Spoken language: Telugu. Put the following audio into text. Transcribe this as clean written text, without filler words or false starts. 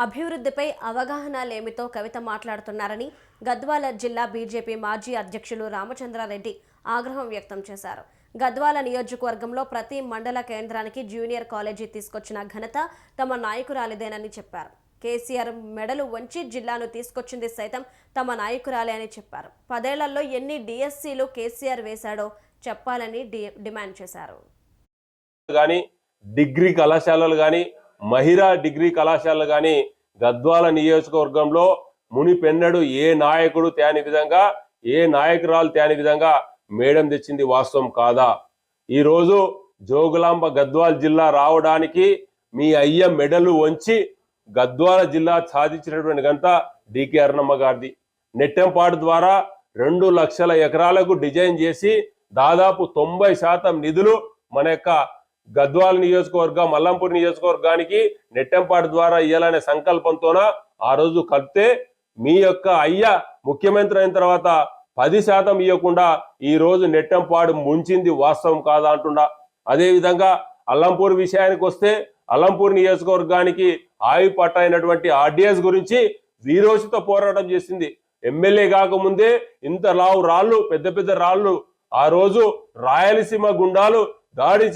అభివృద్ధిపై అవగాహన లేమితో కవిత మాట్లాడుతున్నారని గద్వాల జిల్లా బీజేపీ మాజీ అధ్యక్షులు రామచంద్రారెడ్డి ఆగ్రహం వ్యక్తం చేశారు. గద్వాల నియోజకవర్గంలో ప్రతి మండల కేంద్రానికి జూనియర్ కాలేజీ తీసుకొచ్చిన ఘనత తమ నాయకురాలిదేనని చెప్పారు. కేసీఆర్ మెడలు వంచి జిల్లాను తీసుకొచ్చింది సైతం తమ నాయకురాలే అని చెప్పారు. 10 ఏళ్లలో ఎన్ని డిఎస్సీలు కేసీఆర్ వేశాడో చెప్పాలని డిమాండ్ చేశారు. డిగ్రీ కళాశాలలు కానీ మహిళా డిగ్రీ కళాశాలలు కానీ గద్వాల నియోజకవర్గంలో మునిపెన్నడు ఏ నాయకుడు తేని విధంగా ఏ నాయకురాలు తేని విధంగా మేడం తెచ్చింది వాస్తవం కాదా? ఈరోజు జోగులాంబ గద్వాల జిల్లా రావడానికి మీ అయ్య మెడలు వంచి గద్వాల జిల్లా సాధించినటువంటి ఘనత డికే అరుణమ్మ గారిది. నెట్టెంపాడు ద్వారా 2 లక్షల ఎకరాలకు డిజైన్ చేసి దాదాపు 90% నిధులు మన యొక్క గద్వాల నియోజకవర్గం మల్లంపూర్ నియోజకవర్గానికి నెట్టెంపాడు ద్వారా ఇవ్వాలనే సంకల్పంతోన ఆ రోజు కలిపితే మీ యొక్క అయ్య ముఖ్యమంత్రి అయిన తర్వాత 10% ఇవ్వకుండా ఈ రోజు నెట్టెంపాడు ముంచింది వాస్తవం కాదా అంటుండా. అదేవిధంగా అల్లంపూర్ విషయానికి వస్తే అల్లంపూర్ నియోజకవర్గానికి ఆయువు పట్ట అయినటువంటి ఆర్డిఎస్ గురించి వీరోచిత పోరాటం చేసింది. ఎమ్మెల్యే కాకముందే ఇంత లావు రాళ్ళు పెద్ద పెద్ద రాళ్ళు ఆ రోజు రాయలసీమ గుండాలు దాడి